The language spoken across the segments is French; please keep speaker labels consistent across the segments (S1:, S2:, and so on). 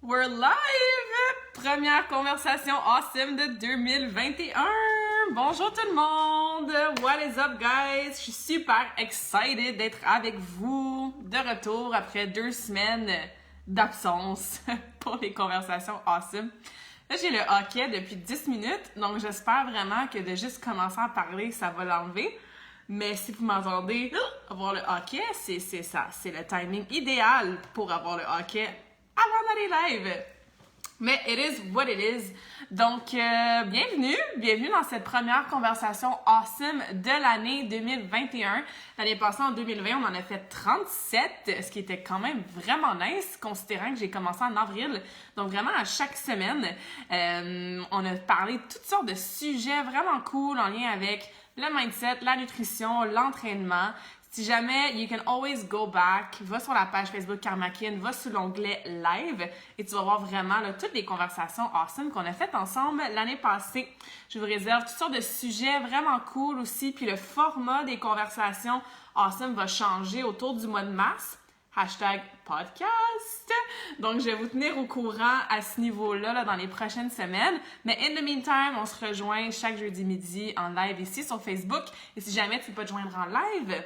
S1: We're live! Première conversation awesome de 2021! Bonjour tout le monde! What is up, guys? Je suis super excited d'être avec vous de retour après 2 semaines d'absence pour les conversations awesome. Là, j'ai le hockey depuis 10 minutes, donc j'espère vraiment que de juste commencer à parler, ça va l'enlever. Mais si vous m'entendez avoir le hockey, c'est ça. C'est le timing idéal pour avoir le hockey avant d'aller live. Mais it is what it is. Donc, bienvenue dans cette première conversation awesome de l'année 2021. L'année passée, en 2020, on en a fait 37, ce qui était quand même vraiment nice, considérant que j'ai commencé en avril. Donc, vraiment, à chaque semaine, on a parlé de toutes sortes de sujets vraiment cool en lien avec le mindset, la nutrition, l'entraînement. Si jamais, you can always go back, va sur la page Facebook Karmakin, va sur l'onglet Live et tu vas voir vraiment là, toutes les conversations awesome qu'on a faites ensemble l'année passée. Je vous réserve toutes sortes de sujets vraiment cool aussi, puis le format des conversations awesome va changer autour du mois de mars. #podcast. Donc, je vais vous tenir au courant à ce niveau-là là, dans les prochaines semaines. Mais in the meantime, on se rejoint chaque jeudi midi en live ici sur Facebook. Et si jamais tu ne peux pas te joindre en live,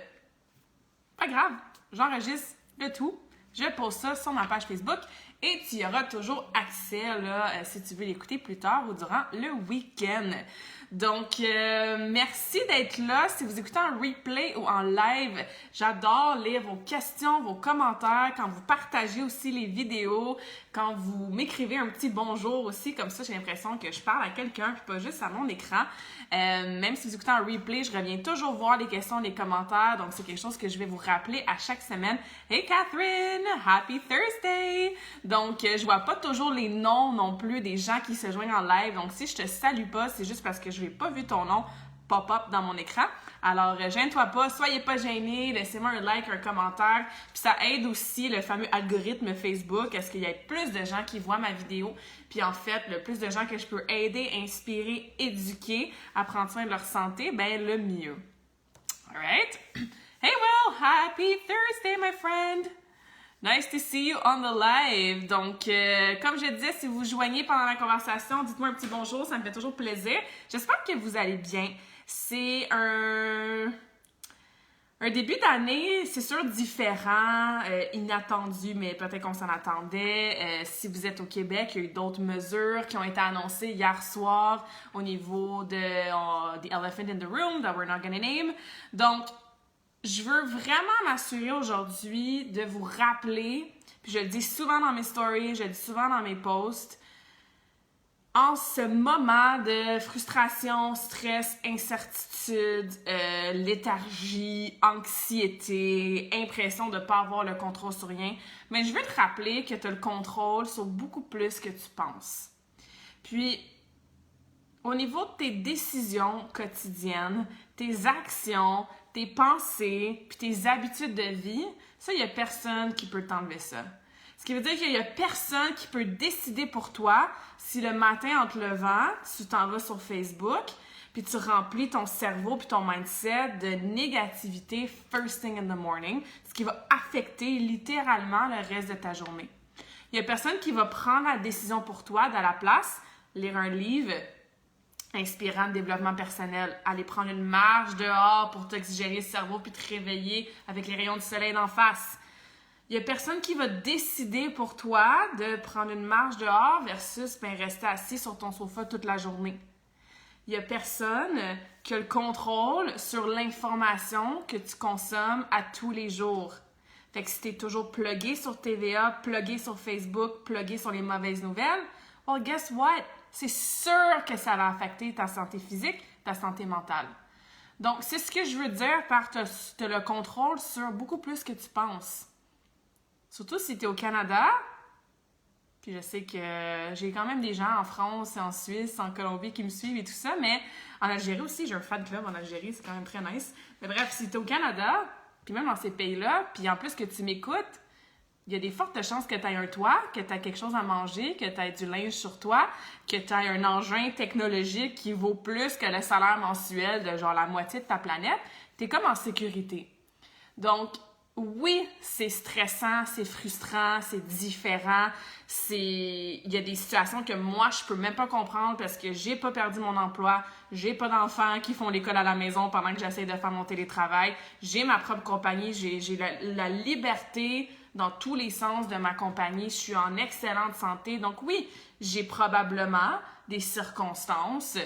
S1: pas grave, j'enregistre le tout. Je pose ça sur ma page Facebook et tu y auras toujours accès là, si tu veux l'écouter plus tard ou durant le week-end. Donc, merci d'être là. Si vous écoutez en replay ou en live, j'adore lire vos questions, vos commentaires, quand vous partagez aussi les vidéos, quand vous m'écrivez un petit bonjour aussi, comme ça j'ai l'impression que je parle à quelqu'un puis pas juste à mon écran. Même si vous écoutez en replay, je reviens toujours voir les questions, les commentaires, donc c'est quelque chose que je vais vous rappeler à chaque semaine. Hey Catherine, happy Thursday! Donc, je vois pas toujours les noms non plus des gens qui se joignent en live, donc si je te salue pas, c'est juste parce que je n'ai pas vu ton nom pop-up dans mon écran. Alors, gêne-toi pas, soyez pas gênés, laissez-moi un like, un commentaire. Puis ça aide aussi le fameux algorithme Facebook à ce qu'il y ait plus de gens qui voient ma vidéo. Puis en fait, le plus de gens que je peux aider, inspirer, éduquer à prendre soin de leur santé, ben le mieux. Alright? Hey Will, happy Thursday my friend! Nice to see you on the live. Donc, comme je disais, si vous joignez pendant la conversation, dites-moi un petit bonjour, ça me fait toujours plaisir. J'espère que vous allez bien. C'est un début d'année, c'est sûr, différent, inattendu, mais peut-être qu'on s'en attendait. Si vous êtes au Québec, il y a eu d'autres mesures qui ont été annoncées hier soir au niveau de The Elephant in the Room that we're not gonna name. Donc, je veux vraiment m'assurer aujourd'hui de vous rappeler, puis je le dis souvent dans mes stories, je le dis souvent dans mes posts, en ce moment de frustration, stress, incertitude, léthargie, anxiété, impression de ne pas avoir le contrôle sur rien, mais je veux te rappeler que tu as le contrôle sur beaucoup plus que tu penses. Puis, au niveau de tes décisions quotidiennes, tes actions, tes pensées, puis tes habitudes de vie, ça, il n'y a personne qui peut t'enlever ça. Ce qui veut dire qu'il n'y a personne qui peut décider pour toi si le matin, en te levant, tu t'en vas sur Facebook, puis tu remplis ton cerveau puis ton mindset de négativité first thing in the morning, ce qui va affecter littéralement le reste de ta journée. Il n'y a personne qui va prendre la décision pour toi d'à la place, lire un livre inspirant de développement personnel, aller prendre une marche dehors pour t'oxygéner le cerveau puis te réveiller avec les rayons du soleil d'en face. Il n'y a personne qui va décider pour toi de prendre une marche dehors versus rester assis sur ton sofa toute la journée. Il n'y a personne qui a le contrôle sur l'information que tu consommes à tous les jours. Fait que si tu es toujours plugué sur TVA, plugué sur Facebook, plugué sur les mauvaises nouvelles, well, guess what? C'est sûr que ça va affecter ta santé physique, ta santé mentale. Donc, c'est ce que je veux dire par tu as le contrôle sur beaucoup plus que tu penses. Surtout si tu es au Canada, puis je sais que j'ai quand même des gens en France, en Suisse, en Colombie qui me suivent et tout ça, mais en Algérie aussi, j'ai un fan club en Algérie, c'est quand même très nice. Mais bref, si tu es au Canada, puis même dans ces pays-là, puis en plus que tu m'écoutes, il y a des fortes chances que tu aies un toit, que tu aies quelque chose à manger, que tu aies du linge sur toi, que tu aies un engin technologique qui vaut plus que le salaire mensuel de genre la moitié de ta planète. Tu es comme en sécurité. Donc, oui, c'est stressant, c'est frustrant, c'est différent, il y a des situations que moi, je peux même pas comprendre parce que j'ai pas perdu mon emploi, j'ai pas d'enfants qui font l'école à la maison pendant que j'essaie de faire mon télétravail, j'ai ma propre compagnie, j'ai la liberté dans tous les sens de ma compagnie, je suis en excellente santé, donc oui, j'ai probablement des circonstances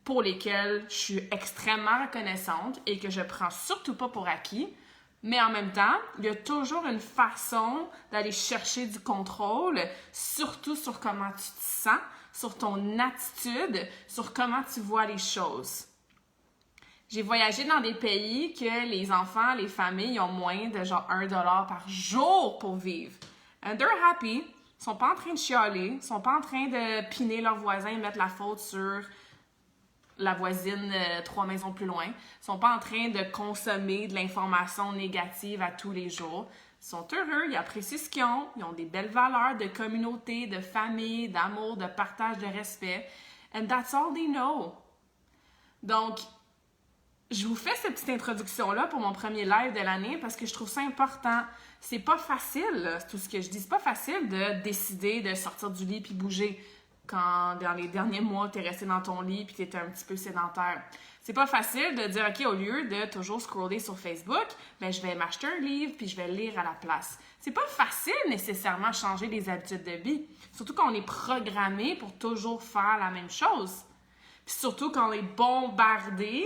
S1: pour lesquelles je suis extrêmement reconnaissante et que je prends surtout pas pour acquis. Mais en même temps, il y a toujours une façon d'aller chercher du contrôle, surtout sur comment tu te sens, sur ton attitude, sur comment tu vois les choses. J'ai voyagé dans des pays que les enfants, les familles ont moins de genre $1 par jour pour vivre. And they're happy. Ils sont pas en train de chialer, ils sont pas en train de piner leurs voisins et mettre la faute sur la voisine 3 maisons plus loin. Ils sont pas en train de consommer de l'information négative à tous les jours. Ils sont heureux, ils apprécient ce qu'ils ont des belles valeurs de communauté, de famille, d'amour, de partage, de respect. And that's all they know. Donc, je vous fais cette petite introduction-là pour mon premier live de l'année parce que je trouve ça important. C'est pas facile, c'est tout ce que je dis. C'est pas facile de décider de sortir du lit puis bouger quand dans les derniers mois, tu es resté dans ton lit puis tu étais un petit peu sédentaire. C'est pas facile de dire, OK, au lieu de toujours scroller sur Facebook, ben, je vais m'acheter un livre puis je vais lire à la place. C'est pas facile nécessairement changer des habitudes de vie, surtout quand on est programmé pour toujours faire la même chose. Puis surtout quand on est bombardé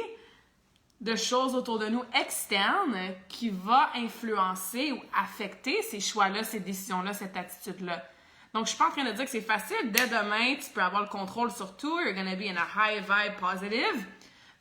S1: de choses autour de nous externes qui va influencer ou affecter ces choix-là, ces décisions-là, cette attitude-là. Donc, je suis pas en train de dire que c'est facile. Dès demain, tu peux avoir le contrôle sur tout. You're gonna be in a high vibe positive.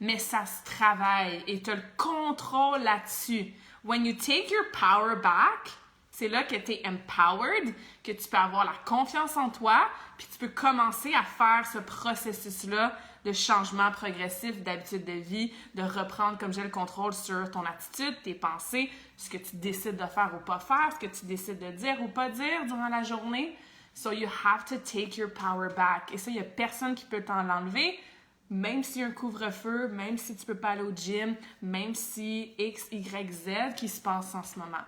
S1: Mais ça se travaille et tu as le contrôle là-dessus. When you take your power back, c'est là que tu es empowered, que tu peux avoir la confiance en toi, puis tu peux commencer à faire ce processus-là de changement progressif d'habitude de vie, de reprendre comme j'ai le contrôle sur ton attitude, tes pensées, ce que tu décides de faire ou pas faire, ce que tu décides de dire ou pas dire durant la journée. So you have to take your power back. Et ça, il n'y a personne qui peut t'en l'enlever, même s'il y a un couvre-feu, même si tu peux pas aller au gym, même si X, Y, Z qui se passe en ce moment.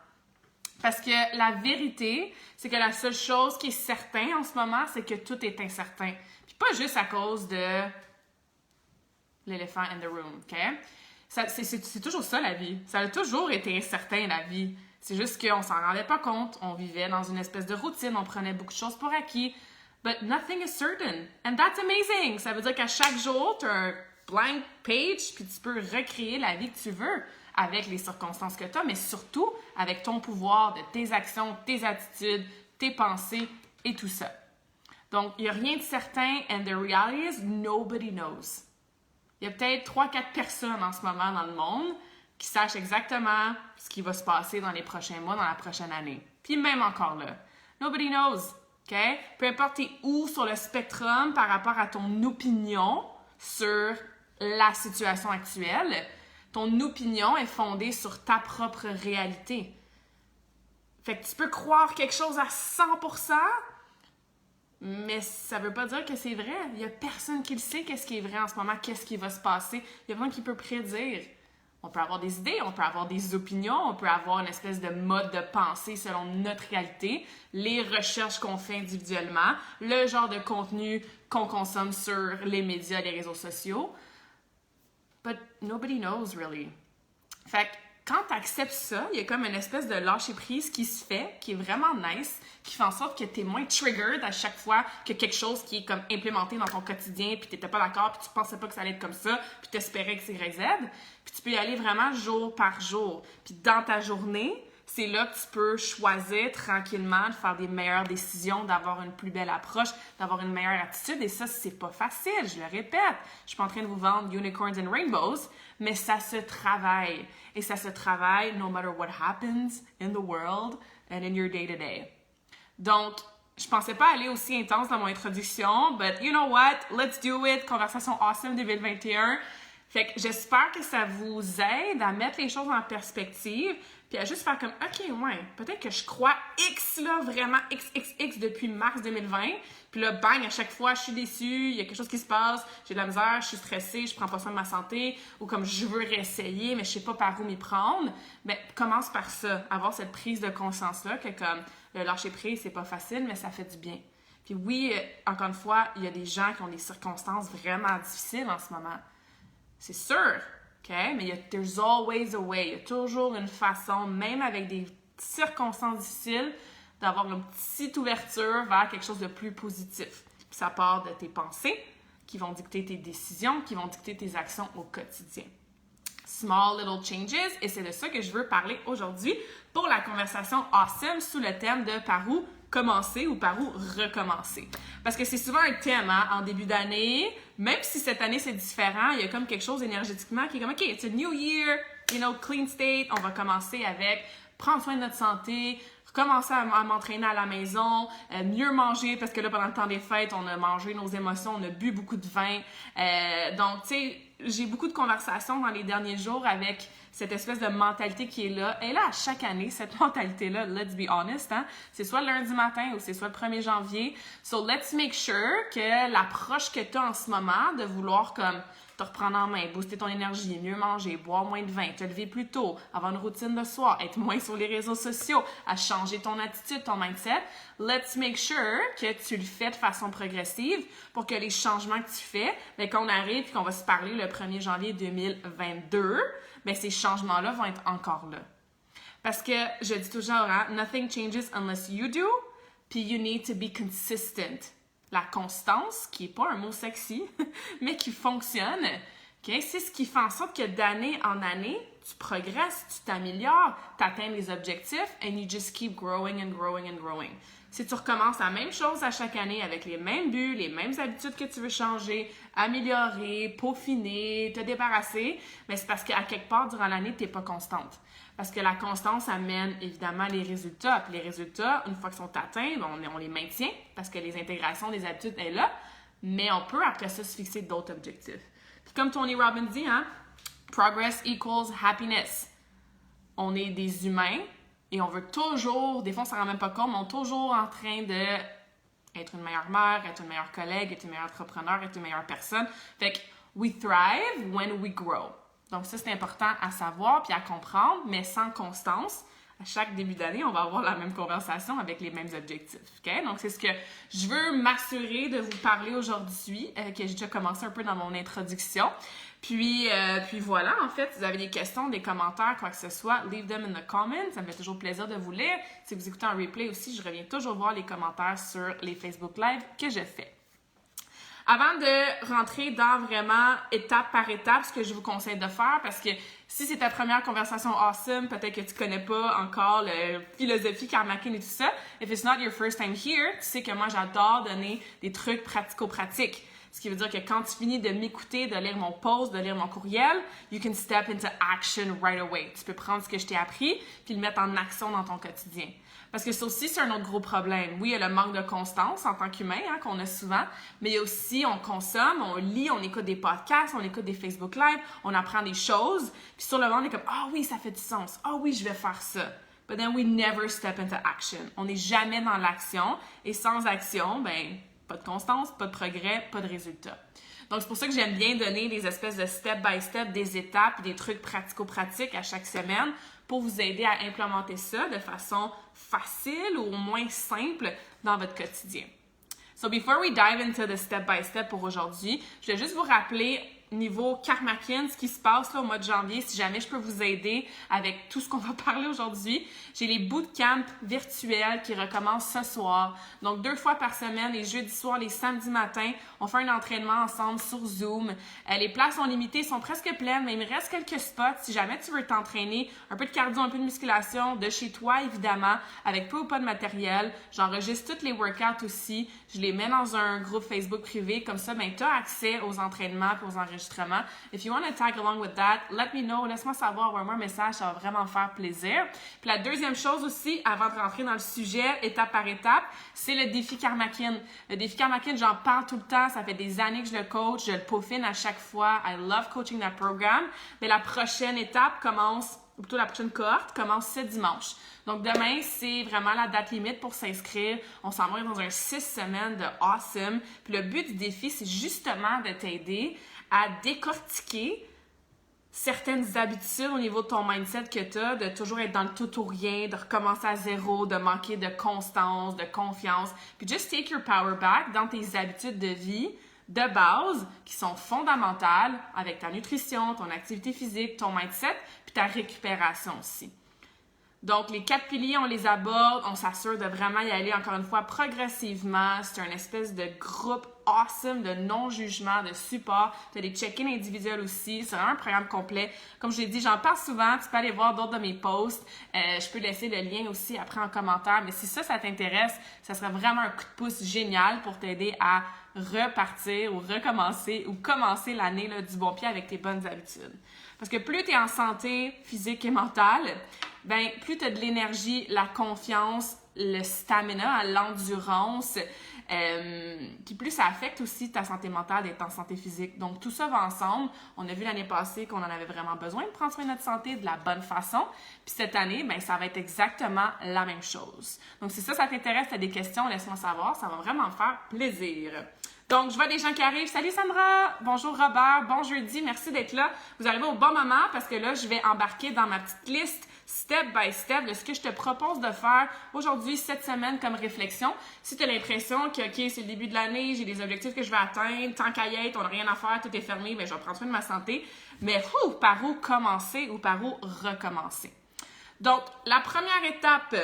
S1: Parce que la vérité, c'est que la seule chose qui est certaine en ce moment, c'est que tout est incertain. Puis pas juste à cause de l'éléphant in the room, OK? C'est toujours ça, la vie. Ça a toujours été incertain, la vie. C'est juste qu'on s'en rendait pas compte. On vivait dans une espèce de routine. On prenait beaucoup de choses pour acquis. But nothing is certain. And that's amazing. Ça veut dire qu'à chaque jour, tu as un blank page puis tu peux recréer la vie que tu veux avec les circonstances que tu as, mais surtout avec ton pouvoir de tes actions, tes attitudes, tes pensées et tout ça. Donc, il n'y a rien de certain. And the reality is, nobody knows. Il y a peut-être 3-4 personnes en ce moment dans le monde qui sachent exactement ce qui va se passer dans les prochains mois, dans la prochaine année. Puis même encore là. Nobody knows, OK? Peu importe t'es où sur le spectrum par rapport à ton opinion sur la situation actuelle, ton opinion est fondée sur ta propre réalité. Fait que tu peux croire quelque chose à 100%, mais ça veut pas dire que c'est vrai. Il y a personne qui le sait qu'est-ce qui est vrai en ce moment, qu'est-ce qui va se passer. Il y a personne qui peut prédire. On peut avoir des idées, on peut avoir des opinions, on peut avoir une espèce de mode de pensée selon notre réalité, les recherches qu'on fait individuellement, le genre de contenu qu'on consomme sur les médias, les réseaux sociaux. But nobody knows really. Fait que quand tu acceptes ça, il y a comme une espèce de lâcher-prise qui se fait, qui est vraiment nice, qui fait en sorte que tu es moins triggered à chaque fois que quelque chose qui est comme implémenté dans ton quotidien, puis tu n'étais pas d'accord, puis tu pensais pas que ça allait être comme ça, puis tu espérais que c'est YZ. Puis tu peux y aller vraiment jour par jour. Puis dans ta journée, c'est là que tu peux choisir tranquillement de faire des meilleures décisions, d'avoir une plus belle approche, d'avoir une meilleure attitude. Et ça, c'est pas facile, je le répète. Je suis pas en train de vous vendre unicorns and rainbows, mais ça se travaille. Et ça se travaille no matter what happens in the world and in your day-to-day. Donc, je pensais pas aller aussi intense dans mon introduction, but you know what? Let's do it! Conversation Awesome 2021. Fait que j'espère que ça vous aide à mettre les choses en perspective, puis à juste faire comme, OK, ouais, peut-être que je crois X, là, vraiment XXX depuis mars 2020, puis là, bang, à chaque fois, je suis déçue, il y a quelque chose qui se passe, j'ai de la misère, je suis stressée, je prends pas soin de ma santé, ou comme je veux réessayer, mais je sais pas par où m'y prendre. Ben, commence par ça, avoir cette prise de conscience-là, que comme, le lâcher prise, c'est pas facile, mais ça fait du bien. Puis oui, encore une fois, il y a des gens qui ont des circonstances vraiment difficiles en ce moment. C'est sûr, OK? Mais there's always a way. Il y a toujours une façon, même avec des circonstances difficiles, d'avoir une petite ouverture vers quelque chose de plus positif. Puis ça part de tes pensées qui vont dicter tes décisions, qui vont dicter tes actions au quotidien. Small little changes, et c'est de ça que je veux parler aujourd'hui pour la conversation awesome sous le thème de par où commencer ou par où recommencer. Parce que c'est souvent un thème en début d'année, même si cette année c'est différent, il y a comme quelque chose énergétiquement qui est comme OK, it's a new year, clean state, on va commencer avec prendre soin de notre santé, recommencer à m'entraîner à la maison, mieux manger parce que là pendant le temps des fêtes, on a mangé nos émotions, on a bu beaucoup de vin. Donc tu sais, j'ai beaucoup de conversations dans les derniers jours avec cette espèce de mentalité qui est là. Et là, à chaque année, cette mentalité-là, let's be honest, hein, c'est soit le lundi matin ou c'est soit le 1er janvier. So, let's make sure que l'approche que tu as en ce moment de vouloir comme te reprendre en main, booster ton énergie, mieux manger, boire moins de vin, te lever plus tôt, avoir une routine de soir, être moins sur les réseaux sociaux, à changer ton attitude, ton mindset, let's make sure que tu le fais de façon progressive pour que les changements que tu fais, bien, qu'on arrive et qu'on va se parler le 1er janvier 2022, bien, ces changements-là vont être encore là. Parce que je dis toujours, hein, nothing changes unless you do, puis you need to be consistent. La constance, qui n'est pas un mot sexy, mais qui fonctionne, okay? C'est ce qui fait en sorte que d'année en année, tu progresses, tu t'améliores, tu atteins les objectifs, and you just keep growing and growing and growing. Si tu recommences la même chose à chaque année avec les mêmes buts, les mêmes habitudes que tu veux changer, améliorer, peaufiner, te débarrasser, mais c'est parce qu'à quelque part durant l'année, tu n'es pas constante. Parce que la constance amène évidemment les résultats. Puis les résultats, une fois qu'ils sont atteints, on les maintient parce que les intégrations des habitudes est là, mais on peut après ça se fixer d'autres objectifs. Puis comme Tony Robbins dit, hein, progress equals happiness. On est des humains et on veut toujours, des fois on s'en rend même pas compte, mais on est toujours en train de être une meilleure mère, être une meilleure collègue, être une meilleure entrepreneur, être une meilleure personne. Fait que we thrive when we grow. Donc ça, c'est important à savoir puis à comprendre, mais sans constance. À chaque début d'année, on va avoir la même conversation avec les mêmes objectifs. Okay? Donc, c'est ce que je veux m'assurer de vous parler aujourd'hui, que j'ai déjà commencé un peu dans mon introduction. Puis voilà, en fait, si vous avez des questions, des commentaires, quoi que ce soit, leave them in the comments. Ça me fait toujours plaisir de vous lire. Si vous écoutez en replay aussi, je reviens toujours voir les commentaires sur les Facebook Live que je fais. Avant de rentrer dans vraiment étape par étape, ce que je vous conseille de faire, parce que si c'est ta première conversation awesome, peut-être que tu connais pas encore la philosophie karmakin et tout ça. If it's not your first time here, tu sais que moi j'adore donner des trucs pratico-pratiques. Ce qui veut dire que quand tu finis de m'écouter, de lire mon post, de lire mon courriel, you can step into action right away. Tu peux prendre ce que je t'ai appris puis le mettre en action dans ton quotidien. Parce que ça aussi, c'est un autre gros problème. Oui, il y a le manque de constance en tant qu'humain, hein, qu'on a souvent, mais il y a aussi, on consomme, on lit, on écoute des podcasts, on écoute des Facebook Live, on apprend des choses, puis sur le moment, on est comme « Ah oui, ça fait du sens. Ah oui, je vais faire ça. » But then we never step into action. On n'est jamais dans l'action, et sans action, ben pas de constance, pas de progrès, pas de résultat. Donc, c'est pour ça que j'aime bien donner des espèces de step-by-step, des étapes, des trucs pratico-pratiques à chaque semaine pour vous aider à implémenter ça de façon facile ou au moins simple dans votre quotidien. So, before we dive into the step-by-step pour aujourd'hui, je vais juste vous rappeler niveau karmakin, ce qui se passe là, au mois de janvier, si jamais je peux vous aider avec tout ce qu'on va parler aujourd'hui. J'ai les bootcamps virtuels qui recommencent ce soir. Donc, 2 fois par semaine, les jeudis soirs, les samedis matins, on fait un entraînement ensemble sur Zoom. Les places sont limitées, sont presque pleines, mais il me reste quelques spots. Si jamais tu veux t'entraîner, un peu de cardio, un peu de musculation, de chez toi, évidemment, avec peu ou pas de matériel. J'enregistre tous les workouts aussi. Je les mets dans un groupe Facebook privé. Comme ça, ben, tu as accès aux entraînements et aux enregistrements. If you want to tag along with that, let me know. Laisse-moi savoir, envoie-moi un message, ça va vraiment me faire plaisir. Puis la deuxième chose aussi, avant de rentrer dans le sujet, étape par étape, c'est le défi karmakin. Le défi karmakin, j'en parle tout le temps. Ça fait des années que je le coach. Je le peaufine à chaque fois. I love coaching that program. Mais la prochaine étape commence ou plutôt la prochaine cohorte, commence ce dimanche. Donc, demain, c'est vraiment la date limite pour s'inscrire. On s'en va dans un 6 semaines de awesome. Puis le but du défi, c'est justement de t'aider à décortiquer certaines habitudes au niveau de ton mindset que tu as, de toujours être dans le tout ou rien, de recommencer à zéro, de manquer de constance, de confiance. Puis just take your power back dans tes habitudes de vie de base qui sont fondamentales avec ta nutrition, ton activité physique, ton mindset, puis ta récupération aussi. Donc, les 4 piliers, on les aborde, on s'assure de vraiment y aller, encore une fois, progressivement. C'est un espèce de groupe awesome de non-jugement, de support. Tu as des check-ins individuels aussi. C'est vraiment un programme complet. Comme je l'ai dit, j'en parle souvent. Tu peux aller voir d'autres de mes posts. Je peux laisser le lien aussi après en commentaire. Mais si ça t'intéresse, ça serait vraiment un coup de pouce génial pour t'aider à repartir ou recommencer ou commencer l'année là, du bon pied avec tes bonnes habitudes. Parce que plus tu es en santé physique et mentale, ben plus tu as de l'énergie, la confiance, le stamina, l'endurance, puis plus ça affecte aussi ta santé mentale d'être en santé physique. Donc tout ça va ensemble. On a vu l'année passée qu'on en avait vraiment besoin de prendre soin de notre santé de la bonne façon. Puis cette année, ben ça va être exactement la même chose. Donc si ça t'intéresse, tu as des questions, laisse-moi savoir. Ça va vraiment me faire plaisir. Donc, je vois des gens qui arrivent. Salut Sandra! Bonjour Robert, bon jeudi, merci d'être là. Vous arrivez au bon moment parce que là, je vais embarquer dans ma petite liste step by step de ce que je te propose de faire aujourd'hui, cette semaine, comme réflexion. Si tu as l'impression que, OK, c'est le début de l'année, j'ai des objectifs que je vais atteindre, tant qu'à y être, on n'a rien à faire, tout est fermé, bien, je vais prendre soin de ma santé. Mais par où commencer ou par où recommencer? Donc, la première étape,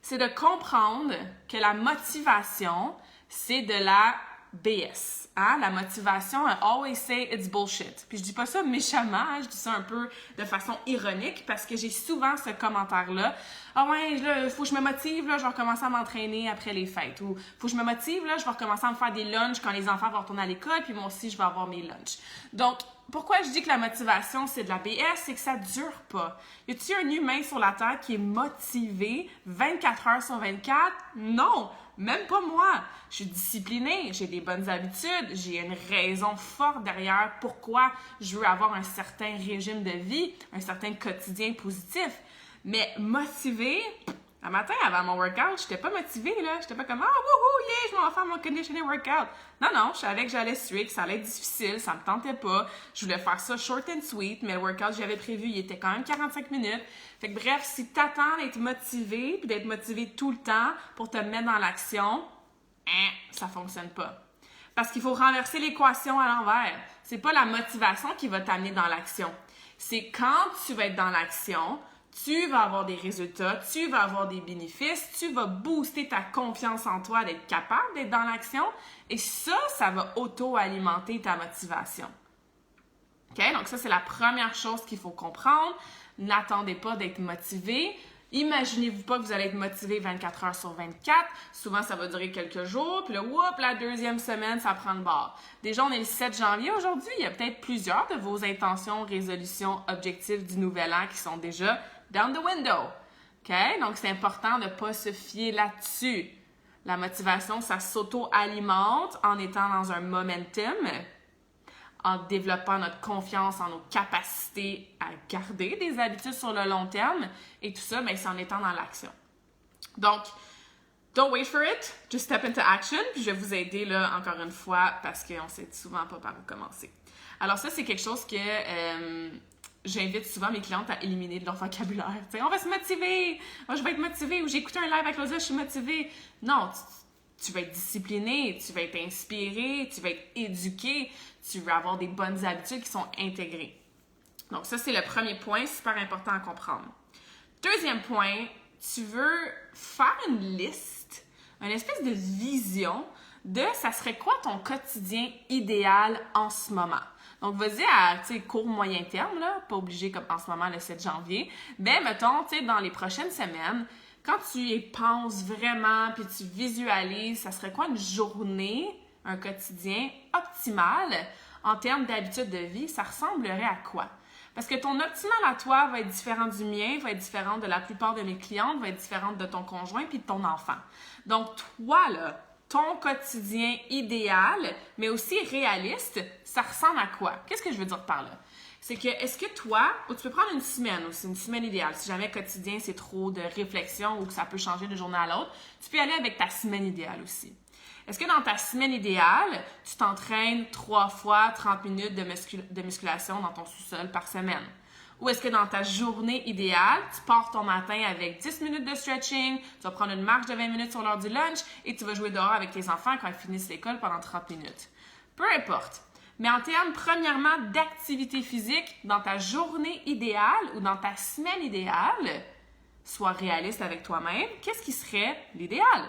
S1: c'est de comprendre que la motivation, c'est de la BS. Hein? La motivation, I always say it's bullshit. Puis je dis pas ça méchamment, hein? Je dis ça un peu de façon ironique parce que j'ai souvent ce commentaire-là. Ah ouais, là, faut que je me motive, là, je vais recommencer à m'entraîner après les fêtes. Ou faut que je me motive, là, je vais recommencer à me faire des lunchs quand les enfants vont retourner à l'école, puis moi aussi, je vais avoir mes lunchs. Donc, pourquoi je dis que la motivation, c'est de la BS? C'est que ça dure pas. Y a-t-il un humain sur la Terre qui est motivé 24 heures sur 24? Non! Même pas moi. Je suis disciplinée, j'ai des bonnes habitudes, j'ai une raison forte derrière pourquoi je veux avoir un certain régime de vie, un certain quotidien positif. Mais motivée, un matin avant mon workout, j'étais pas motivée, là. J'étais pas comme « Ah, wouhou, yeah, je m'en vais faire mon conditioning workout. » Non, non, je savais que j'allais suer, que ça allait être difficile, ça me tentait pas. Je voulais faire ça short and sweet, mais le workout que j'avais prévu, il était quand même 45 minutes. Fait que bref, si t'attends d'être motivé, puis d'être motivé tout le temps pour te mettre dans l'action, ça fonctionne pas. Parce qu'il faut renverser l'équation à l'envers. C'est pas la motivation qui va t'amener dans l'action. C'est quand tu vas être dans l'action, tu vas avoir des résultats, tu vas avoir des bénéfices, tu vas booster ta confiance en toi d'être capable d'être dans l'action et ça va auto-alimenter ta motivation. OK? Donc ça, c'est la première chose qu'il faut comprendre. N'attendez pas d'être motivé. Imaginez-vous pas que vous allez être motivé 24 heures sur 24. Souvent, ça va durer quelques jours. Puis là, la deuxième semaine, ça prend le bord. Déjà, on est le 7 janvier aujourd'hui. Il y a peut-être plusieurs de vos intentions, résolutions, objectifs du nouvel an qui sont déjà down the window. OK? Donc, c'est important de ne pas se fier là-dessus. La motivation, ça s'auto-alimente en étant dans un momentum, en développant notre confiance en nos capacités à garder des habitudes sur le long terme. Et tout ça, c'est en étant dans l'action. Donc, don't wait for it, just step into action. Puis je vais vous aider là encore une fois parce qu'on ne sait souvent pas par où commencer. Alors ça, c'est quelque chose que j'invite souvent mes clientes à éliminer de leur vocabulaire. T'sais, on va se motiver, moi je vais être motivée, ou j'ai écouté un live avec Rosa, je suis motivée. Non, tu vas être discipliné, tu vas être inspiré, tu vas être éduqué, tu vas avoir des bonnes habitudes qui sont intégrées. Donc ça, c'est le premier point, super important à comprendre. Deuxième point, tu veux faire une liste, une espèce de vision de ça serait quoi ton quotidien idéal en ce moment. Donc, vas-y à court, moyen terme, là, pas obligé comme en ce moment le 7 janvier, mais mettons, dans les prochaines semaines, quand tu y penses vraiment puis tu visualises, ça serait quoi une journée, un quotidien optimal en termes d'habitude de vie, ça ressemblerait à quoi? Parce que ton optimal à toi va être différent du mien, va être différent de la plupart de mes clientes, va être différent de ton conjoint puis de ton enfant. Donc, toi, là, ton quotidien idéal, mais aussi réaliste, ça ressemble à quoi? Qu'est-ce que je veux dire par là? c'est que est-ce que toi, ou tu peux prendre une semaine aussi, une semaine idéale, si jamais quotidien c'est trop de réflexion ou que ça peut changer d'une journée à l'autre, tu peux y aller avec ta semaine idéale aussi. Est-ce que dans ta semaine idéale, tu t'entraînes 3 fois 30 minutes de musculation dans ton sous-sol par semaine? Ou est-ce que dans ta journée idéale, tu pars ton matin avec 10 minutes de stretching, tu vas prendre une marche de 20 minutes sur l'heure du lunch et tu vas jouer dehors avec tes enfants quand ils finissent l'école pendant 30 minutes? Peu importe. Mais en termes, premièrement, d'activité physique, dans ta journée idéale ou dans ta semaine idéale, sois réaliste avec toi-même. Qu'est-ce qui serait l'idéal?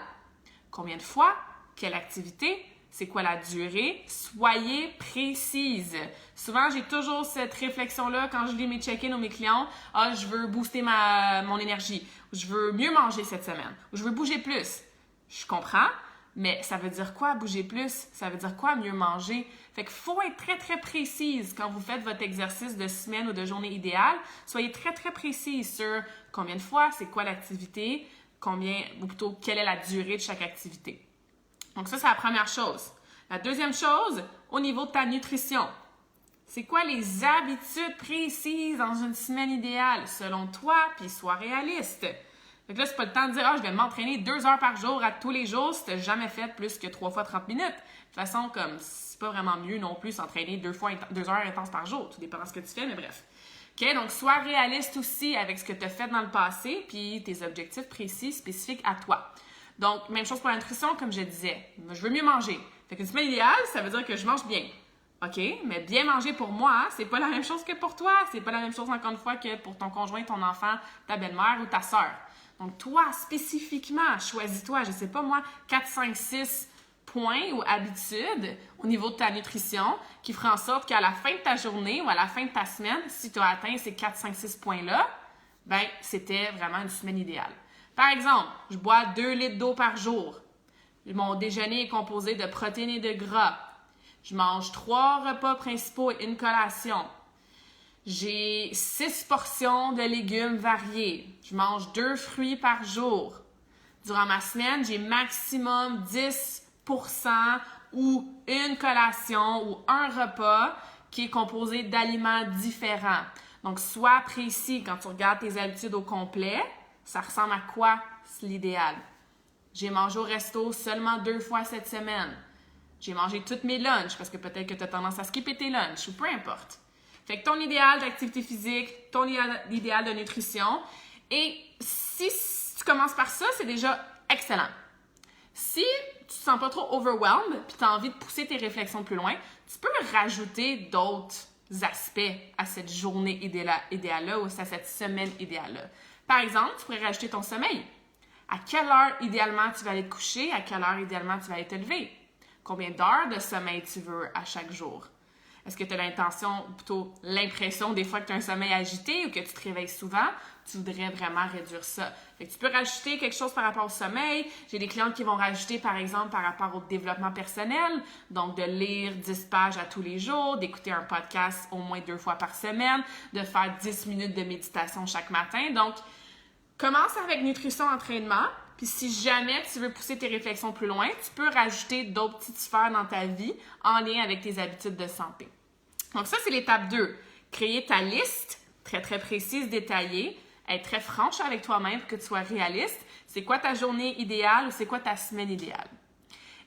S1: Combien de fois? Quelle activité? C'est quoi la durée? Soyez précise. Souvent, j'ai toujours cette réflexion-là quand je lis mes check-ins ou mes clients. Ah, je veux booster mon énergie. Je veux mieux manger cette semaine. Ou je veux bouger plus. Je comprends, mais ça veut dire quoi bouger plus? Ça veut dire quoi mieux manger? Fait qu'il faut être très, très précise quand vous faites votre exercice de semaine ou de journée idéale. Soyez très, très précise sur combien de fois, c'est quoi l'activité, ou plutôt quelle est la durée de chaque activité. Donc ça, c'est la première chose. La deuxième chose, au niveau de ta nutrition. C'est quoi les habitudes précises dans une semaine idéale, selon toi, puis sois réaliste. Fait que là, c'est pas le temps de dire « Ah, je vais m'entraîner 2 heures par jour à tous les jours si t'as jamais fait plus que 3 fois 30 minutes. » De toute façon, comme c'est pas vraiment mieux non plus s'entraîner 2 heures intenses par jour. Tout dépend de ce que tu fais, mais bref. OK? Donc, sois réaliste aussi avec ce que tu as fait dans le passé, puis tes objectifs précis, spécifiques à toi. Donc, même chose pour la nutrition, comme je disais. Je veux mieux manger. Fait qu'une semaine idéale, ça veut dire que je mange bien. OK? Mais bien manger pour moi, c'est pas la même chose que pour toi. C'est pas la même chose, encore une fois, que pour ton conjoint, ton enfant, ta belle-mère ou ta sœur. Donc, toi, spécifiquement, choisis-toi, je sais pas moi, 4, 5, 6 points ou habitudes au niveau de ta nutrition qui feront en sorte qu'à la fin de ta journée ou à la fin de ta semaine, si tu as atteint ces 4, 5, 6 points-là, ben c'était vraiment une semaine idéale. Par exemple, je bois 2 litres d'eau par jour. Mon déjeuner est composé de protéines et de gras. Je mange 3 repas principaux et une collation. J'ai 6 portions de légumes variés. Je mange 2 fruits par jour. Durant ma semaine, j'ai maximum 10% ou une collation ou un repas qui est composé d'aliments différents. Donc, sois précis quand tu regardes tes habitudes au complet. Ça ressemble à quoi l'idéal? J'ai mangé au resto seulement 2 fois cette semaine. J'ai mangé toutes mes lunchs parce que peut-être que tu as tendance à skipper tes lunchs ou peu importe. Fait que ton idéal d'activité physique, ton idéal de nutrition. Et si tu commences par ça, c'est déjà excellent. Si tu te sens pas trop overwhelmed puis tu as envie de pousser tes réflexions plus loin, tu peux rajouter d'autres aspects à cette journée idéale-là ou à cette semaine idéale-là. Par exemple, tu pourrais rajouter ton sommeil. À quelle heure idéalement tu vas aller te coucher? À quelle heure idéalement tu vas aller te lever? Combien d'heures de sommeil tu veux à chaque jour? Est-ce que tu as l'intention, ou plutôt l'impression des fois que tu as un sommeil agité ou que tu te réveilles souvent? Tu voudrais vraiment réduire ça. Fait que tu peux rajouter quelque chose par rapport au sommeil. J'ai des clientes qui vont rajouter, par exemple, par rapport au développement personnel. Donc, de lire 10 pages à tous les jours, d'écouter un podcast au moins 2 fois par semaine, de faire 10 minutes de méditation chaque matin. Donc, commence avec nutrition, entraînement. Puis si jamais tu veux pousser tes réflexions plus loin, tu peux rajouter d'autres petites sphères dans ta vie en lien avec tes habitudes de santé. Donc ça, c'est l'étape 2. Créer ta liste, très, très précise, détaillée. Être très franche avec toi-même pour que tu sois réaliste. C'est quoi ta journée idéale ou c'est quoi ta semaine idéale?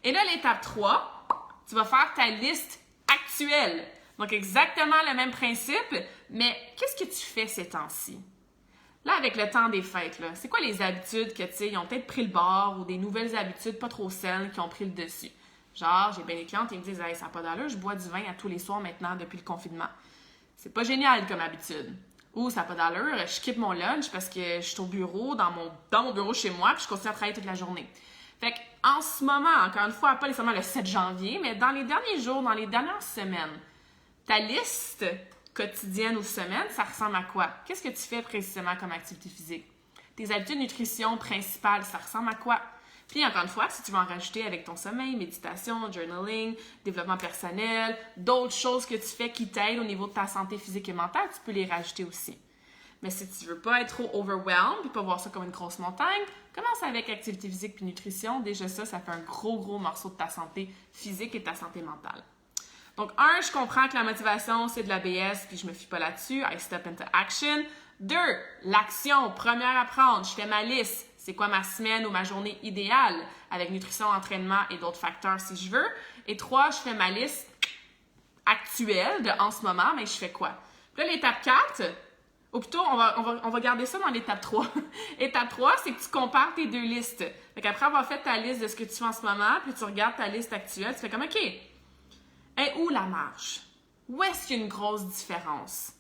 S1: Et là, l'étape 3, tu vas faire ta liste actuelle. Donc exactement le même principe, mais qu'est-ce que tu fais ces temps-ci? Là, avec le temps des fêtes, là, c'est quoi les habitudes que, tu sais, ils ont peut-être pris le bord ou des nouvelles habitudes pas trop saines qui ont pris le dessus? Genre, j'ai bien des clientes qui me disent « Hey, ça n'a pas d'allure, je bois du vin à tous les soirs maintenant depuis le confinement. » C'est pas génial comme habitude. Ou ça n'a pas d'allure, je skippe mon lunch parce que je suis au bureau, dans mon bureau chez moi, puis je continue à travailler toute la journée. Fait qu'en ce moment, encore une fois, pas nécessairement le 7 janvier, mais dans les derniers jours, dans les dernières semaines, ta liste quotidienne ou semaine, ça ressemble à quoi? Qu'est-ce que tu fais précisément comme activité physique? Tes habitudes de nutrition principales, ça ressemble à quoi? Puis encore une fois, si tu veux en rajouter avec ton sommeil, méditation, journaling, développement personnel, d'autres choses que tu fais qui t'aident au niveau de ta santé physique et mentale, tu peux les rajouter aussi. Mais si tu veux pas être trop overwhelmed et pas voir ça comme une grosse montagne, commence avec activité physique puis nutrition. Déjà ça fait un gros morceau de ta santé physique et de ta santé mentale. Donc, 1, je comprends que la motivation, c'est de la BS, puis je me fie pas là-dessus. I step into action. 2, l'action. Première à prendre, je fais ma liste. C'est quoi ma semaine ou ma journée idéale avec nutrition, entraînement et d'autres facteurs si je veux. Et 3, je fais ma liste actuelle de en ce moment, mais je fais quoi? Puis là, l'étape 4, ou plutôt, on va garder ça dans l'étape 3. Étape 3, c'est que tu compares tes deux listes. Fait qu'après avoir fait ta liste de ce que tu fais en ce moment, puis tu regardes ta liste actuelle, tu fais comme, OK, est où la marge? Où est-ce qu'il y a une grosse différence?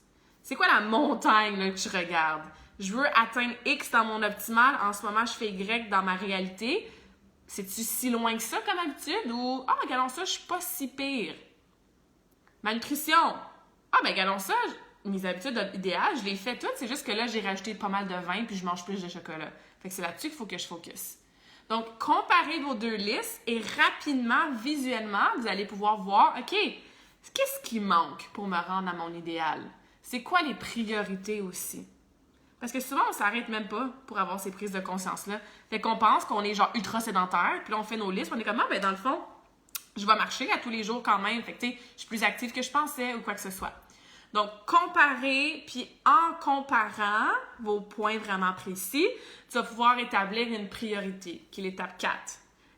S1: C'est quoi la montagne là, que je regarde? Je veux atteindre X dans mon optimal. En ce moment, je fais Y dans ma réalité. C'est-tu si loin que ça comme habitude? Ou, regardons ça, je suis pas si pire. Ma nutrition. Regardons ça, mes habitudes idéales, je les fais toutes. C'est juste que là, j'ai rajouté pas mal de vin puis je mange plus de chocolat. Fait que c'est là-dessus qu'il faut que je focus. Donc, comparez vos deux listes et rapidement, visuellement, vous allez pouvoir voir, OK, qu'est-ce qui manque pour me rendre à mon idéal? C'est quoi les priorités aussi? Parce que souvent, on s'arrête même pas pour avoir ces prises de conscience-là. Fait qu'on pense qu'on est genre ultra sédentaire, puis là, on fait nos listes, on est comme, dans le fond, je vais marcher à tous les jours quand même. Fait que, tu sais, je suis plus active que je pensais ou quoi que ce soit. Donc, comparez, puis en comparant vos points vraiment précis, tu vas pouvoir établir une priorité, qui est l'étape 4.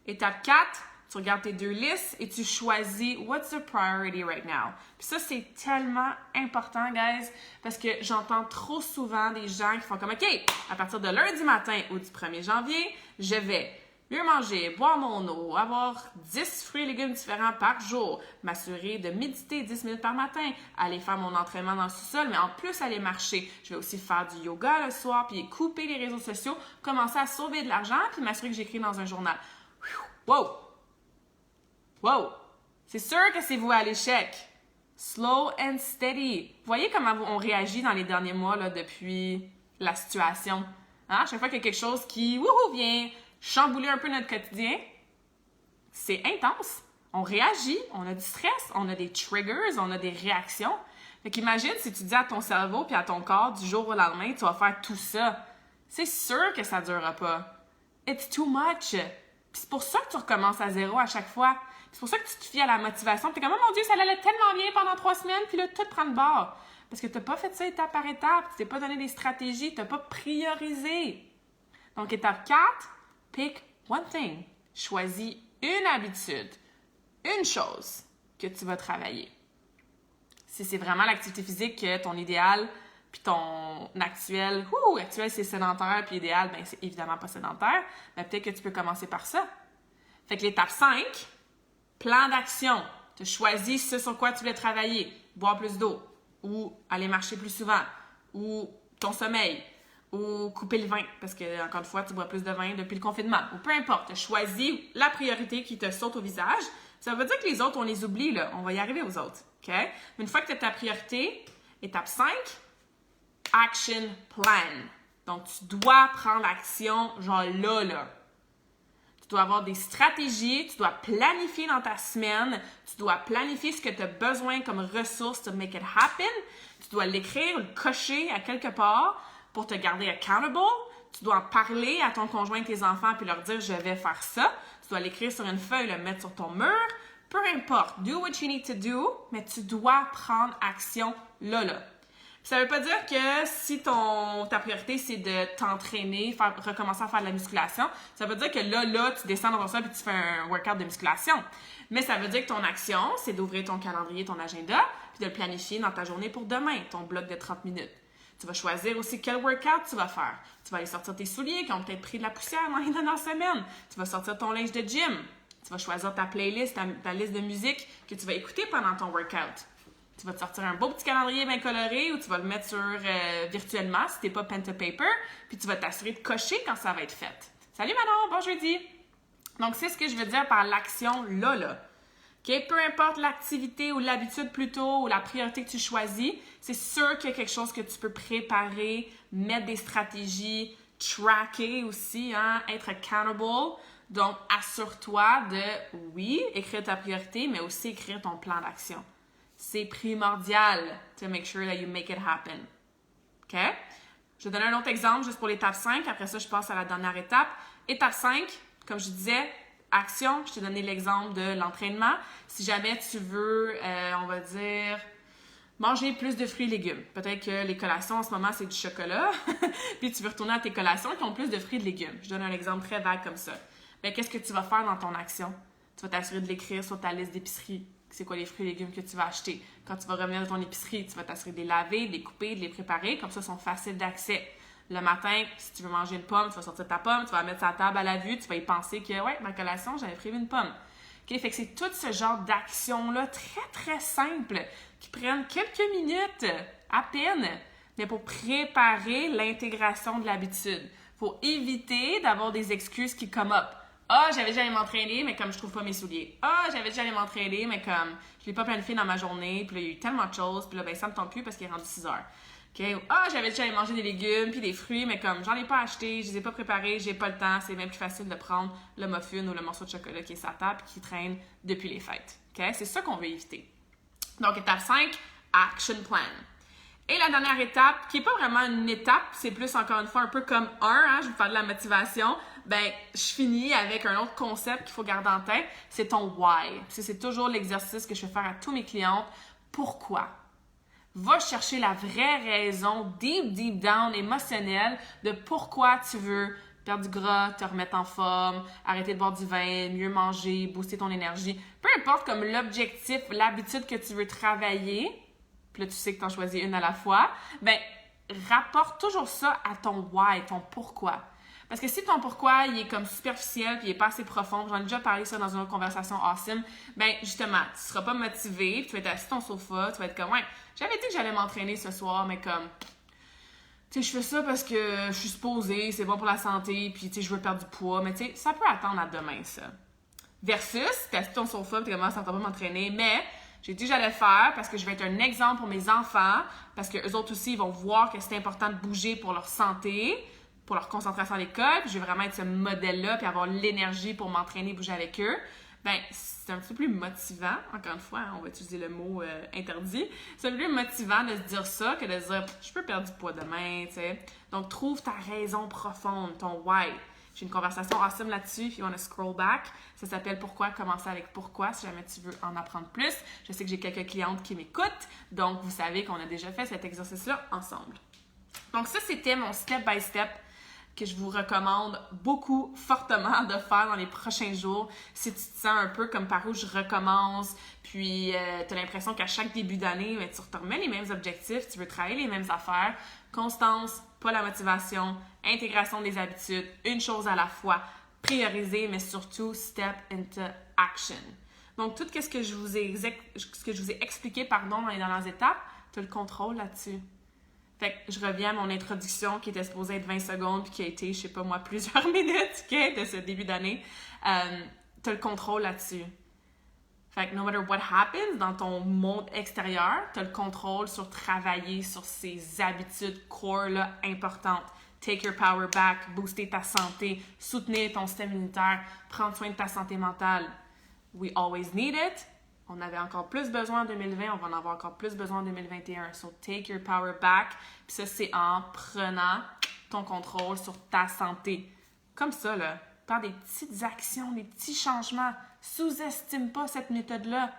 S1: Étape 4, tu regardes tes deux listes et tu choisis « What's the priority right now? » Puis ça, c'est tellement important, guys, parce que j'entends trop souvent des gens qui font comme « OK, à partir de lundi matin ou du 1er janvier, je vais mieux manger, boire mon eau, avoir 10 fruits et légumes différents par jour, m'assurer de méditer 10 minutes par matin, aller faire mon entraînement dans le sous-sol, mais en plus aller marcher. Je vais aussi faire du yoga le soir, puis couper les réseaux sociaux, commencer à sauver de l'argent, puis m'assurer que j'écris dans un journal. » Wow! Wow! C'est sûr que c'est voué à l'échec. Slow and steady. Vous voyez comment on réagit dans les derniers mois là, depuis la situation? Hein? Chaque fois qu'il y a quelque chose qui vient chambouler un peu notre quotidien, c'est intense. On réagit, on a du stress, on a des triggers, on a des réactions. Fait qu'imagine si tu dis à ton cerveau puis à ton corps du jour au lendemain, tu vas faire tout ça. C'est sûr que ça ne durera pas. It's too much. Puis c'est pour ça que tu recommences à zéro à chaque fois. C'est pour ça que tu te fies à la motivation. T'es comme, oh mon Dieu, ça allait tellement bien pendant 3 semaines, puis là, tout prend le bord. Parce que t'as pas fait ça étape par étape, tu t'es pas donné des stratégies, t'as pas priorisé. Donc, étape 4, pick one thing. Choisis une habitude, une chose que tu vas travailler. Si c'est vraiment l'activité physique que ton idéal, puis ton actuel c'est sédentaire, puis idéal, ben c'est évidemment pas sédentaire, mais peut-être que tu peux commencer par ça. Fait que l'étape 5, plan d'action. Tu choisis ce sur quoi tu voulais travailler. Boire plus d'eau, ou aller marcher plus souvent, ou ton sommeil, ou couper le vin, parce que, encore une fois, tu bois plus de vin depuis le confinement, ou peu importe. Tu choisis la priorité qui te saute au visage. Ça veut dire que les autres, on les oublie, là. On va y arriver aux autres, OK? Mais une fois que tu as ta priorité, étape 5, action plan. Donc, tu dois prendre action, genre là. Tu dois avoir des stratégies, tu dois planifier dans ta semaine, tu dois planifier ce que tu as besoin comme ressources to make it happen. Tu dois l'écrire, le cocher à quelque part pour te garder accountable. Tu dois en parler à ton conjoint et tes enfants puis leur dire « je vais faire ça ». Tu dois l'écrire sur une feuille, le mettre sur ton mur. Peu importe, do what you need to do, mais tu dois prendre action là. Ça veut pas dire que si ta priorité, c'est de t'entraîner, recommencer à faire de la musculation, ça veut dire que là, tu descends dans ton sol et tu fais un workout de musculation. Mais ça veut dire que ton action, c'est d'ouvrir ton calendrier, ton agenda, puis de le planifier dans ta journée pour demain, ton bloc de 30 minutes. Tu vas choisir aussi quel workout tu vas faire. Tu vas aller sortir tes souliers qui ont peut-être pris de la poussière dans les dernières semaines. Tu vas sortir ton linge de gym. Tu vas choisir ta playlist, ta liste de musique que tu vas écouter pendant ton workout. Tu vas te sortir un beau petit calendrier bien coloré ou tu vas le mettre sur virtuellement si t'es pas pen to paper, puis tu vas t'assurer de cocher quand ça va être fait. Salut Manon, bon jeudi! Donc, c'est ce que je veux dire par l'action là. Okay? Peu importe l'activité ou l'habitude plutôt ou la priorité que tu choisis, c'est sûr qu'il y a quelque chose que tu peux préparer, mettre des stratégies, tracker aussi, être accountable. Donc, assure-toi de, oui, écrire ta priorité, mais aussi écrire ton plan d'action. C'est primordial to make sure that you make it happen. OK? Je vais donner un autre exemple juste pour l'étape 5. Après ça, je passe à la dernière étape. Étape 5, comme je disais, action, je t'ai donné l'exemple de l'entraînement. Si jamais tu veux, on va dire, manger plus de fruits et légumes. Peut-être que les collations en ce moment, c'est du chocolat, puis tu veux retourner à tes collations qui ont plus de fruits et de légumes. Je donne un exemple très vague comme ça. Bien, qu'est-ce que tu vas faire dans ton action? Tu vas t'assurer de l'écrire sur ta liste d'épicerie. C'est quoi les fruits et légumes que tu vas acheter? Quand tu vas revenir de ton épicerie, tu vas t'assurer de les laver, de les couper, de les préparer. Comme ça, ils sont faciles d'accès. Le matin, si tu veux manger une pomme, tu vas sortir ta pomme, tu vas la mettre sur la table à la vue, tu vas y penser que, ouais, ma collation, j'avais prévu une pomme. OK? Fait que c'est tout ce genre d'actions-là très, très simples qui prennent quelques minutes à peine, mais pour préparer l'intégration de l'habitude. Il faut éviter d'avoir des excuses qui come up. Ah, j'avais déjà allé m'entraîner, mais comme je trouve pas mes souliers. Ah, j'avais déjà allé m'entraîner, mais comme je l'ai pas planifié dans ma journée, puis là, il y a eu tellement de choses, puis là, ben, ça me tente plus parce qu'il est rendu 6 heures. OK? Ah, j'avais déjà allé manger des légumes, puis des fruits, mais comme j'en ai pas acheté, je les ai pas préparés, j'ai pas le temps, c'est même plus facile de prendre le muffin ou le morceau de chocolat qui est sur la table et qui traîne depuis les fêtes. OK? C'est ça qu'on veut éviter. Donc, étape 5, action plan. Et la dernière étape, qui n'est pas vraiment une étape, c'est plus encore une fois un peu comme je vais faire de la motivation, ben je finis avec un autre concept qu'il faut garder en tête, c'est ton why. C'est toujours l'exercice que je fais faire à tous mes clientes. Pourquoi? Va chercher la vraie raison, deep down, émotionnelle, de pourquoi tu veux perdre du gras, te remettre en forme, arrêter de boire du vin, mieux manger, booster ton énergie. Peu importe comme l'objectif, l'habitude que tu veux travailler, puis là, tu sais que tu en choisis une à la fois, ben rapporte toujours ça à ton why, ton pourquoi. Parce que si ton pourquoi, il est comme superficiel puis il est pas assez profond, j'en ai déjà parlé ça dans une autre conversation awesome, ben justement, tu seras pas motivé, puis tu vas être assis sur ton sofa, tu vas être comme, ouais, j'avais dit que j'allais m'entraîner ce soir, mais comme, tu sais, je fais ça parce que je suis supposée, c'est bon pour la santé, puis tu sais, je veux perdre du poids, mais tu sais, ça peut attendre à demain, ça. Versus, t'es assis sur ton sofa, puis t'es comme, ça ne tente pas de m'entraîner, mais j'ai dit que j'allais le faire parce que je vais être un exemple pour mes enfants, parce qu'eux autres aussi, ils vont voir que c'est important de bouger pour leur santé, pour leur concentration à l'école, puis je vais vraiment être ce modèle-là, puis avoir l'énergie pour m'entraîner, bouger avec eux. Ben c'est un petit peu plus motivant, encore une fois, on va utiliser le mot interdit, c'est un peu plus motivant de se dire ça que de se dire « je peux perdre du poids demain », tu sais. Donc, trouve ta raison profonde, ton why. J'ai une conversation awesome là-dessus, if you want to scroll back. Ça s'appelle « Pourquoi ?» Commencer avec « Pourquoi ?» si jamais tu veux en apprendre plus. Je sais que j'ai quelques clientes qui m'écoutent, donc vous savez qu'on a déjà fait cet exercice-là ensemble. Donc ça, c'était mon step-by-step que je vous recommande beaucoup fortement de faire dans les prochains jours. Si tu te sens un peu comme par où je recommence, puis tu as l'impression qu'à chaque début d'année, tu te remets les mêmes objectifs, tu veux travailler les mêmes affaires, constance, pas la motivation, intégration des habitudes, une chose à la fois, prioriser, mais surtout step into action. Donc, tout ce que je vous ai expliqué dans les dernières étapes, tu as le contrôle là-dessus. Fait que je reviens à mon introduction qui était supposée être 20 secondes puis qui a été, je sais pas moi, plusieurs minutes de ce début d'année. T'as le contrôle là-dessus. Fait que no matter what happens dans ton monde extérieur, t'as le contrôle sur travailler sur ces habitudes core-là importantes. Take your power back, booster ta santé, soutenir ton système immunitaire, prendre soin de ta santé mentale. We always need it. On avait encore plus besoin en 2020, on va en avoir encore plus besoin en 2021. So, take your power back. Puis ça, c'est en prenant ton contrôle sur ta santé. Comme ça, là, par des petites actions, des petits changements. Sous-estime pas cette méthode-là.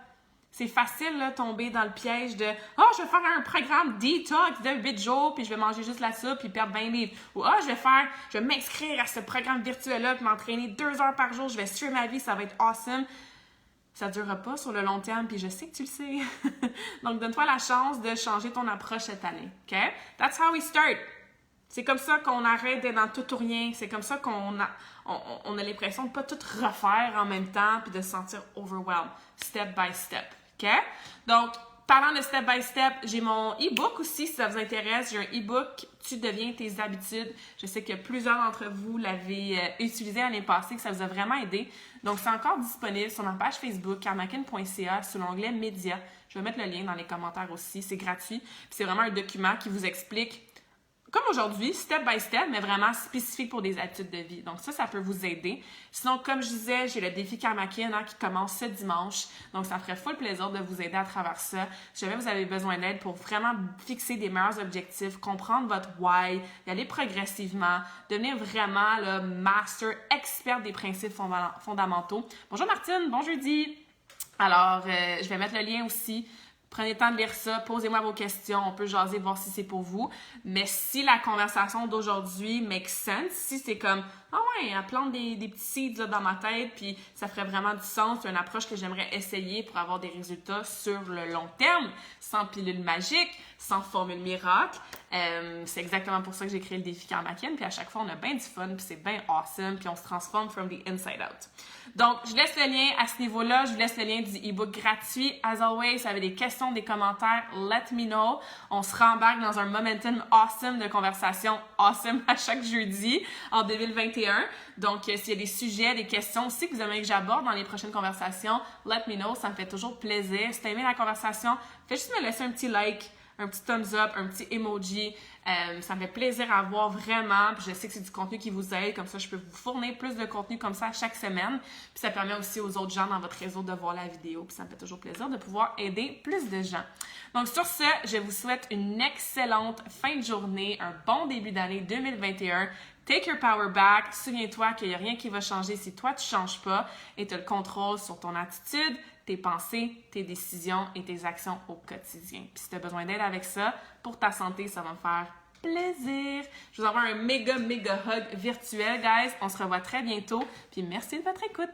S1: C'est facile, là, tomber dans le piège de « Ah, je vais faire un programme detox de 8 jours, puis je vais manger juste la soupe, puis perdre 20 livres. » Ou « Ah, je vais m'inscrire à ce programme virtuel-là, puis m'entraîner 2 heures par jour, je vais suivre ma vie, ça va être awesome. » Ça ne durera pas sur le long terme, puis je sais que tu le sais. Donc, donne-toi la chance de changer ton approche cette année, OK? That's how we start. C'est comme ça qu'on arrête d'être dans tout ou rien. C'est comme ça qu'on a l'impression de ne pas tout refaire en même temps, puis de se sentir overwhelmed, step by step, OK? Donc, parlant de step by step, j'ai mon e-book aussi, si ça vous intéresse. J'ai un e-book, Tu deviens tes habitudes. Je sais que plusieurs d'entre vous l'avez utilisé l'année passée, que ça vous a vraiment aidé. Donc, c'est encore disponible sur ma page Facebook, karmakin.ca, sous l'onglet Médias. Je vais mettre le lien dans les commentaires aussi. C'est gratuit. Puis c'est vraiment un document qui vous explique comme aujourd'hui, step by step, mais vraiment spécifique pour des habitudes de vie. Donc ça peut vous aider. Sinon, comme je disais, j'ai le défi Karmakin qui commence ce dimanche. Donc ça me ferait full plaisir de vous aider à travers ça. Si jamais vous avez besoin d'aide pour vraiment fixer des meilleurs objectifs, comprendre votre why, y aller progressivement, devenir vraiment le master, expert des principes fondamentaux. Bonjour Martine, bon jeudi! Alors, je vais mettre le lien aussi. Prenez le temps de lire ça, posez-moi vos questions, on peut jaser, voir si c'est pour vous. Mais si la conversation d'aujourd'hui make sense, si c'est comme « Ah ouais, elle plante des petits seeds là, dans ma tête, puis ça ferait vraiment du sens, c'est une approche que j'aimerais essayer pour avoir des résultats sur le long terme, sans pilule magique, sans formule miracle. » C'est exactement pour ça que j'ai créé le défi Karmakin, puis à chaque fois, on a bien du fun, puis c'est bien awesome, puis on se transforme from the inside out. Donc, je laisse le lien à ce niveau-là, je vous laisse le lien du e-book gratuit. As always, si vous avez des questions, des commentaires, let me know. On se rembarque dans un momentum awesome de conversation awesome à chaque jeudi en 2021. Donc, s'il y a des sujets, des questions aussi que vous aimeriez que j'aborde dans les prochaines conversations, let me know, ça me fait toujours plaisir. Si tu as aimé la conversation, fais juste me laisser un petit like, un petit thumbs up, un petit emoji. Ça me fait plaisir à voir vraiment. Puis je sais que c'est du contenu qui vous aide. Comme ça, je peux vous fournir plus de contenu comme ça chaque semaine. Puis ça permet aussi aux autres gens dans votre réseau de voir la vidéo. Puis ça me fait toujours plaisir de pouvoir aider plus de gens. Donc sur ce, je vous souhaite une excellente fin de journée, un bon début d'année 2021. Take your power back. Souviens-toi qu'il n'y a rien qui va changer si toi, tu ne changes pas et tu as le contrôle sur ton attitude, tes pensées, tes décisions et tes actions au quotidien. Puis si tu as besoin d'aide avec ça, pour ta santé, ça va me faire plaisir. Je vous envoie un méga hug virtuel, guys. On se revoit très bientôt. Puis merci de votre écoute.